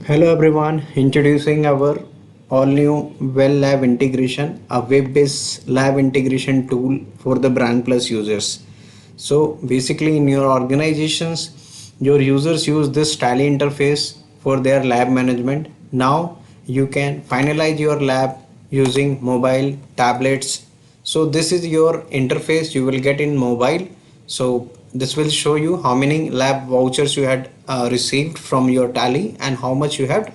Hello everyone, introducing our all new WEL Lab Integration, a web-based lab integration tool for the Bran Plus users. So basically in your organizations, your users use this Tally interface for their lab management. Now you can finalize your lab using mobile tablets. So this is your interface you will get in mobile. So this will show you how many lab vouchers you had received from your Tally and how much you have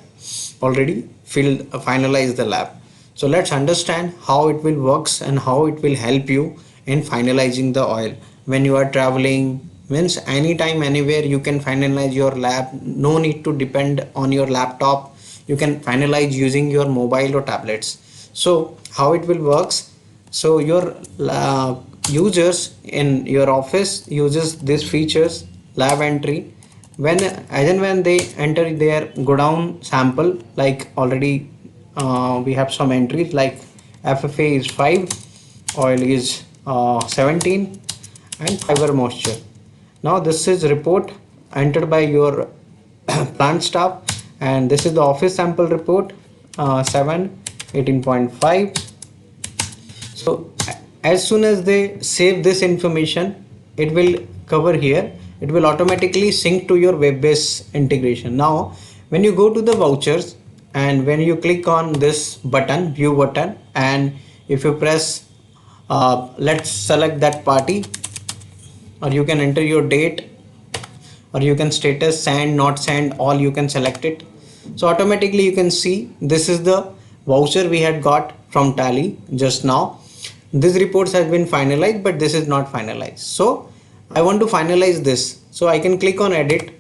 already filled finalized the lab. So let's understand how it will works and how it will help you in finalizing the oil when you are traveling. Means anytime anywhere you can finalize your lab, no need to depend on your laptop. You can finalize using your mobile or tablets. So how it will works, so your users in your office uses these features lab entry when as and when they enter their godown sample, like already we have some entries like FFA is 5, oil is 17 and fiber moisture. Now this is report entered by your plant staff, and this is the office sample report 7 18.5. So as soon as they save this information, it will cover here. It will automatically sync to your web-based integration. Now when you go to the vouchers and when you click on this button, view button, and if you press let's select that party, or you can enter your date, or you can status send not send, all you can select it. So automatically you can see this is the voucher we had got from Tally just now. This reports has been finalized, but this is not finalized. So I want to finalize this, so I can click on edit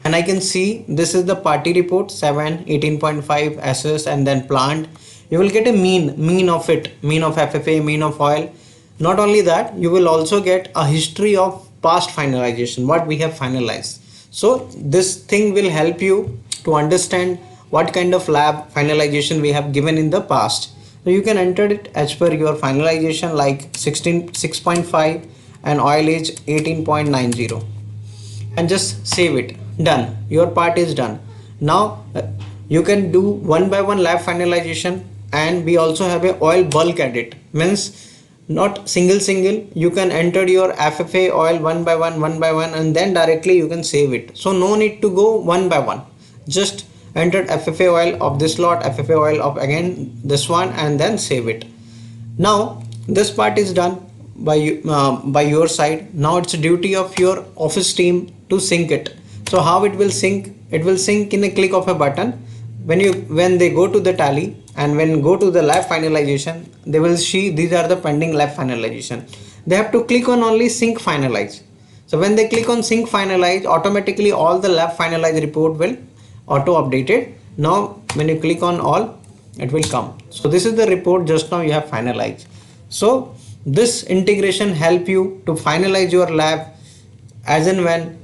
and I can see this is the party report 7 18.5 SS and then plant. You will get a mean of it, mean of FFA, mean of oil. Not only that, you will also get a history of past finalization, what we have finalized. So this thing will help you to understand what kind of lab finalization we have given in the past. So you can enter it as per your finalization, like 6.5 and oil is 18.90, and just save it. Done, your part is done. Now you can do one by one lab finalization, and we also have a oil bulk edit, means not single, you can enter your FFA oil one by one, and then directly you can save it. So no need to go one by one, just enter FFA oil of this lot, FFA oil of again this one, and then save it. Now this part is done by your side. Now it's a duty of your office team to sync it. So how it will sync? It will sync in a click of a button. When they go to the Tally and when go to the lab finalization, they will see these are the pending lab finalization. They have to click on only sync finalize. So when they click on sync finalize, automatically all the lab finalize report will auto updated. Now when you click on all, it will come. So this is the report just now you have finalized. So this integration help you to finalize your lab as and when,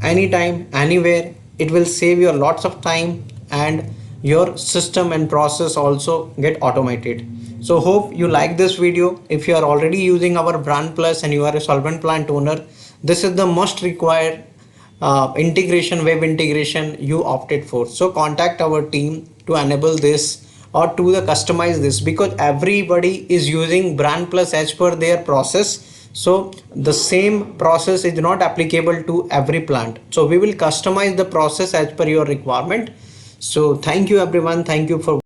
anytime, anywhere. It will save you lots of time, and your system and process also get automated. So hope you like this video. If you are already using our Bran Plus and you are a Solvent plant owner, this is the most required integration, web integration you opted for. So contact our team to enable this or to the customize this, because everybody is using Bran Plus as per their process. So the same process is not applicable to every plant. So we will customize the process as per your requirement. So thank you everyone. Thank you for